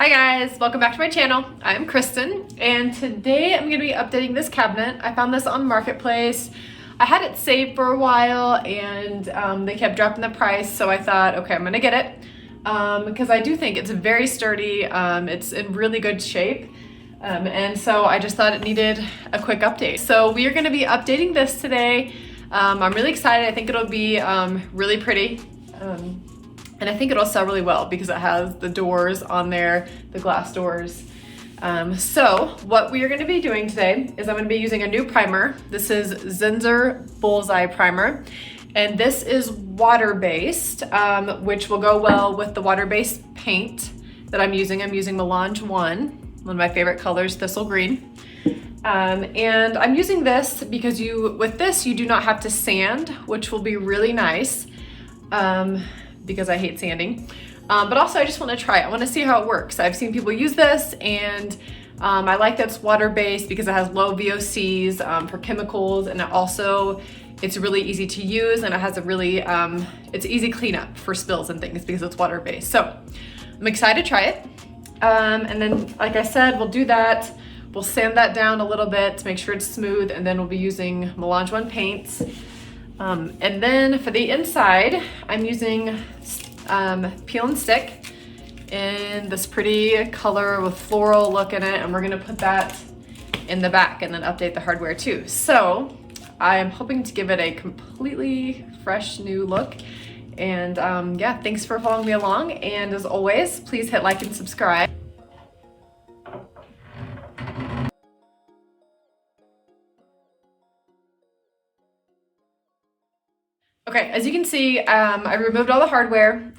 Hi guys, welcome back to my channel. I'm Kristen and today I'm going to be updating this cabinet. I found this on Marketplace. I had it saved for a while and they kept dropping the price, so I thought, okay, I'm going to get it because I do think it's very sturdy. It's in really good shape. And so I just thought it needed a quick update. So we are going to be updating this today. I'm really excited. I think it'll be really pretty. And I think it'll sell really well because it has the doors on there, the glass doors. So what we are going to be doing today is I'm going to be using a new primer. This is Zinsser Bullseye Primer. And this is water-based, which will go well with the water-based paint that I'm using. I'm using Melange 1, one of my favorite colors, Thistle Green. And I'm using this because with this you do not have to sand, which will be really nice. Because I hate sanding, but also I just want to try it. I want to see how it works. I've seen people use this and I like that it's water-based because it has low VOCs for chemicals, and it's really easy to use, and it has a really, it's easy cleanup for spills and things because it's water-based. So I'm excited to try it. And then, like I said, we'll do that. We'll sand that down a little bit to make sure it's smooth, and then we'll be using Melange 1 paints. And then for the inside, I'm using Peel and Stick in this pretty color with floral look in it, and we're gonna put that in the back and then update the hardware too. So I am hoping to give it a completely fresh new look. And yeah, thanks for following me along. And as always, please hit like and subscribe. Okay, as you can see, I removed all the hardware.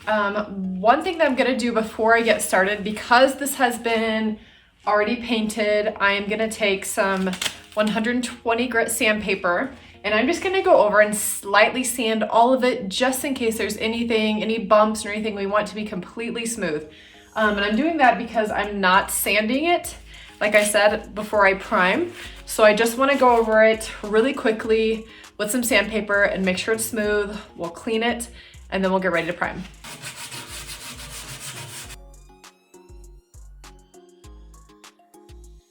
One thing that I'm gonna do before I get started, because this has been already painted, I am gonna take some 120 grit sandpaper, and I'm just gonna go over and slightly sand all of it just in case there's any bumps or anything we want to be completely smooth. And I'm doing that because I'm not sanding it, like I said, before I prime. So I just wanna go over it really quickly with some sandpaper and make sure it's smooth. We'll clean it and then we'll get ready to prime.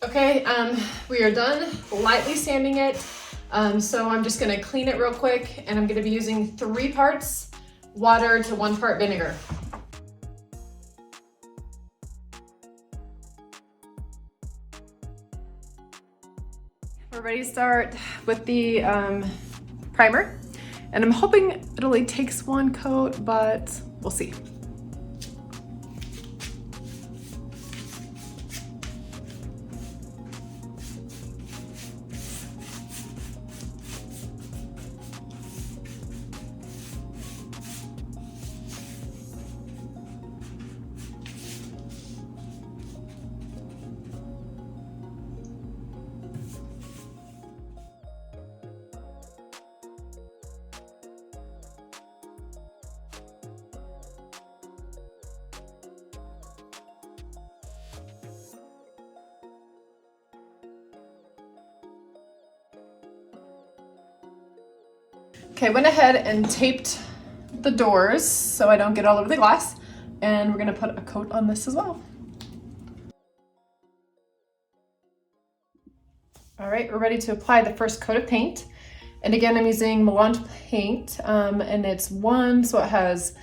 Okay, we are done lightly sanding it. So I'm just gonna clean it real quick, and I'm gonna be using 3 parts water to 1 part vinegar. We're ready to start with the primer, and I'm hoping it only takes 1 coat, but we'll see. Okay, went ahead and taped the doors so I don't get all over the glass, and we're gonna put a coat on this as well. All right, we're ready to apply the first coat of paint. And again, I'm using Melange paint, and it's 1, so it has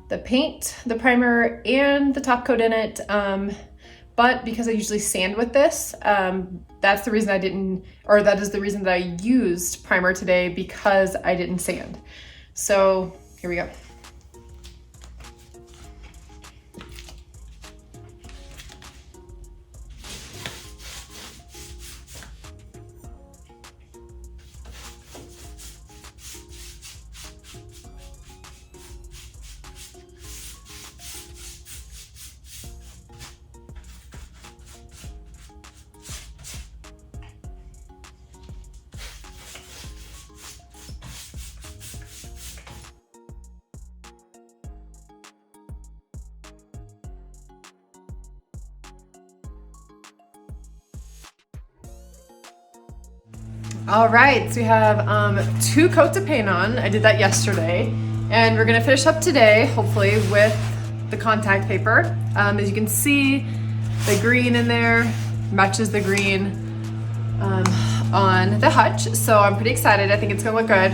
the paint, the primer, and the top coat in it. But because I usually sand with this, that's the reason that is the reason that I used primer today, because I didn't sand. So here we go. All right, so we have 2 coats of paint on. I did that yesterday, and we're gonna finish up today, hopefully, with the contact paper. As you can see, the green in there, matches the green on the Hutch. So I'm pretty excited. I think it's gonna look good.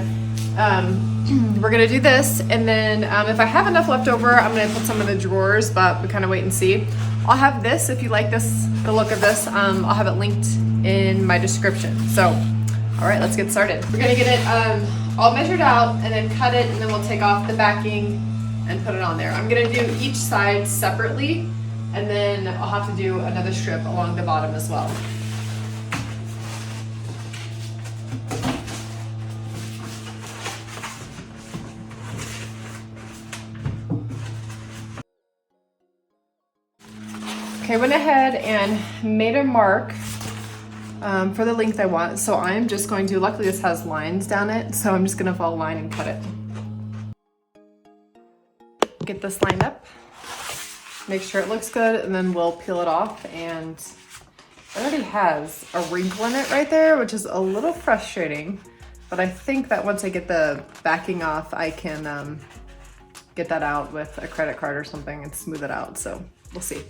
We're gonna do this, and then if I have enough left over, I'm gonna put some in the drawers, but we kind of wait and see. I'll have this, if you like this, the look of this, I'll have it linked in my description. So, all right, let's get started. We're gonna get it all measured out and then cut it, and then we'll take off the backing and put it on there. I'm gonna do each side separately, and then I'll have to do another strip along the bottom as well. Okay, I went ahead and made a mark for the length I want. So I'm just going to, luckily this has lines down it, so I'm just gonna follow a line and cut it. Get this lined up, make sure it looks good, and then we'll peel it off. And it already has a wrinkle in it right there, which is a little frustrating, but I think that once I get the backing off, I can get that out with a credit card or something and smooth it out, so we'll see.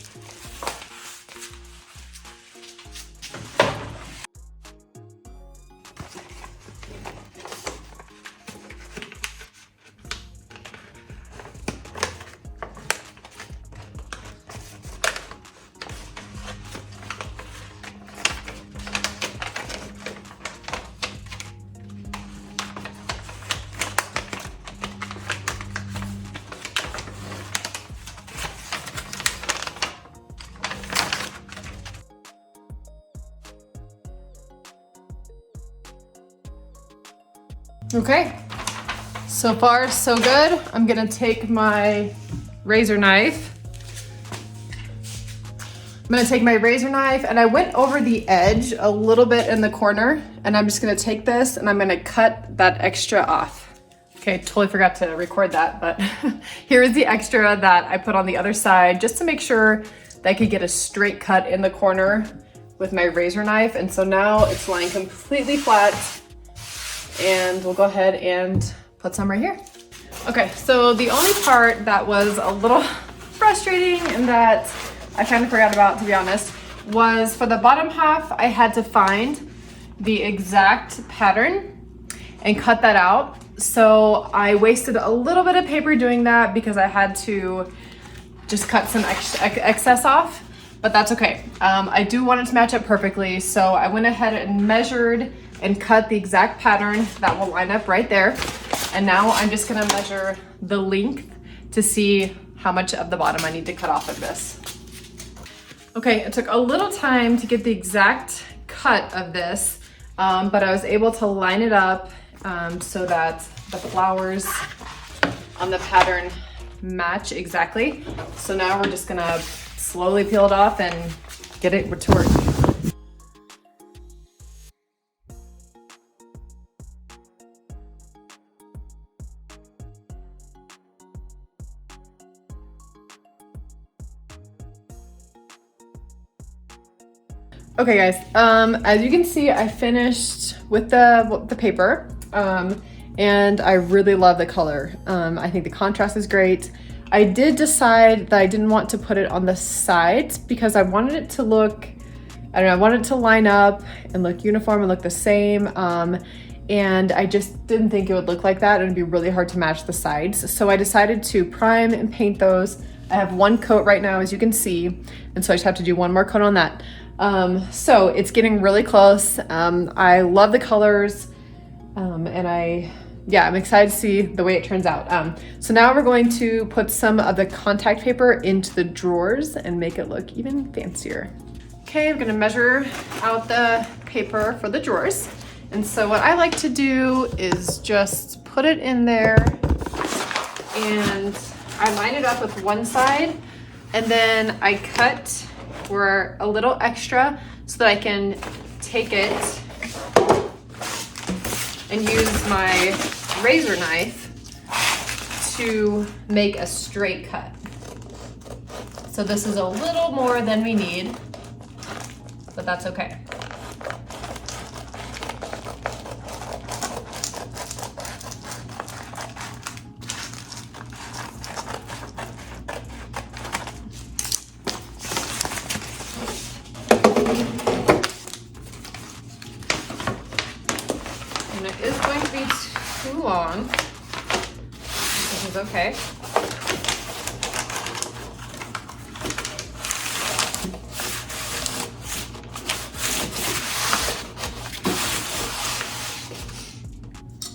Okay, so far so good. I'm gonna take my razor knife. And I went over the edge a little bit in the corner, and I'm just gonna take this and I'm gonna cut that extra off. Okay, totally forgot to record that, but here is the extra that I put on the other side just to make sure that I could get a straight cut in the corner with my razor knife. And so now it's lying completely flat, and we'll go ahead and put some right here. Okay, so the only part that was a little frustrating and that I kind of forgot about, to be honest, was for the bottom half, I had to find the exact pattern and cut that out. So I wasted a little bit of paper doing that because I had to just cut some excess off, but that's okay. I do want it to match up perfectly, so I went ahead and measured and cut the exact pattern that will line up right there. And now I'm just gonna measure the length to see how much of the bottom I need to cut off of this. Okay, it took a little time to get the exact cut of this, but I was able to line it up so that the flowers on the pattern match exactly. So now we're just gonna slowly peel it off and get it to work. Okay guys, as you can see, I finished with the paper, and I really love the color. I think the contrast is great. I did decide that I didn't want to put it on the sides because I wanted it to look, I don't know, I wanted it to line up and look uniform and look the same. And I just didn't think it would look like that. It would be really hard to match the sides. So I decided to prime and paint those. I have one coat right now, as you can see, and so I just have to do one more coat on that. So it's getting really close. I love the colors, and I'm excited to see the way it turns out. So now we're going to put some of the contact paper into the drawers and make it look even fancier. Okay, I'm gonna measure out the paper for the drawers. And so what I like to do is just put it in there, and I line it up with one side, and then I cut for a little extra so that I can take it and use my razor knife to make a straight cut. So this is a little more than we need, but that's okay. long, which is okay.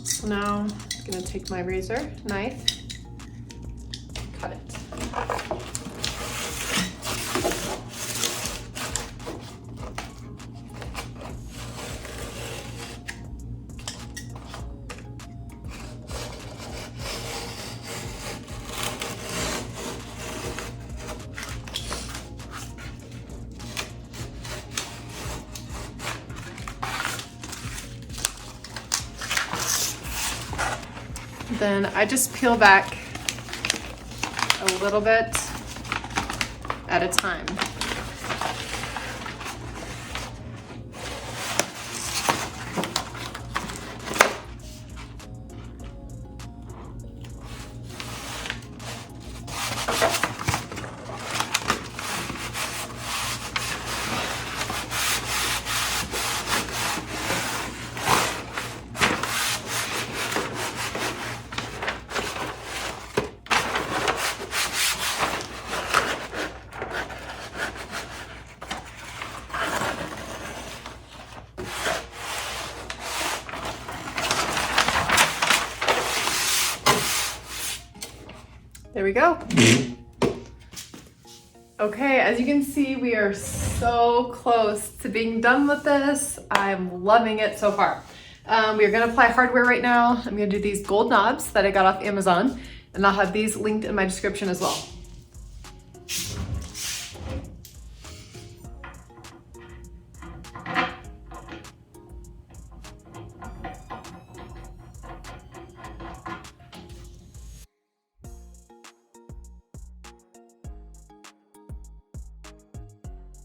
So now I'm gonna take my razor knife, cut it. Then I just peel back a little bit at a time. There we go. Okay, as you can see, we are so close to being done with this. I'm loving it so far. We are gonna apply hardware right now. I'm gonna do these gold knobs that I got off Amazon, and I'll have these linked in my description as well.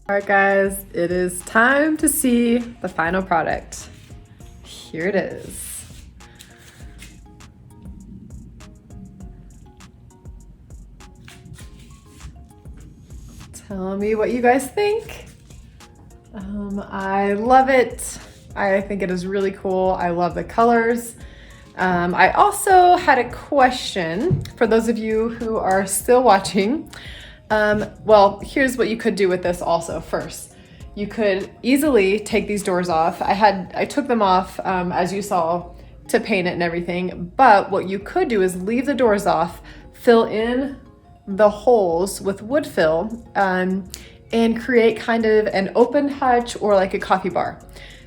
All right, guys, it is time to see the final product. Here it is. Tell me what you guys think. I love it. I think it is really cool. I love the colors. I also had a question for those of you who are still watching. Well, here's what you could do with this also. First, you could easily take these doors off. I took them off, as you saw, to paint it and everything. But what you could do is leave the doors off, fill in the holes with wood fill, and create kind of an open hutch or like a coffee bar.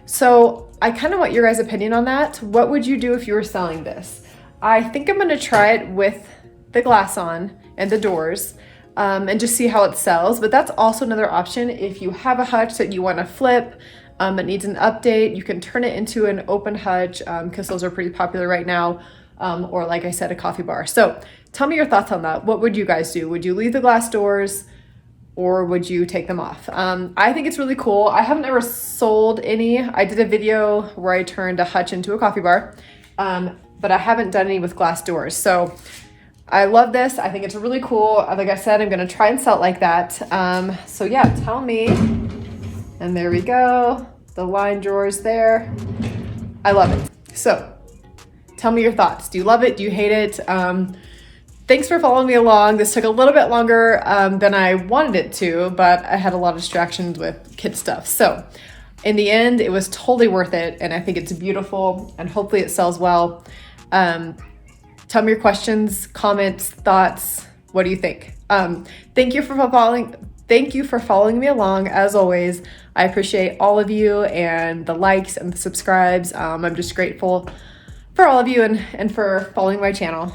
So I kind of want your guys' opinion on that. What would you do if you were selling this? I think I'm gonna try it with the glass on and the doors. And just see how it sells. But that's also another option. If you have a hutch that you want to flip, that needs an update, you can turn it into an open hutch, because those are pretty popular right now, or like I said, a coffee bar. So tell me your thoughts on that. What would you guys do? Would you leave the glass doors or would you take them off? I think it's really cool. I haven't ever sold any. I did a video where I turned a hutch into a coffee bar, but I haven't done any with glass doors. So I love this. I think it's really cool. Like I said, I'm gonna try and sell it like that. So yeah, tell me. And there we go. The line drawers there. I love it. So tell me your thoughts. Do you love it? Do you hate it? Thanks for following me along. This took a little bit longer than I wanted it to, but I had a lot of distractions with kid stuff. So in the end, it was totally worth it. And I think it's beautiful and hopefully it sells well. Tell me your questions, comments, thoughts. What do you think? Thank you for following me along. As always, I appreciate all of you and the likes and the subscribes. I'm just grateful for all of you and for following my channel.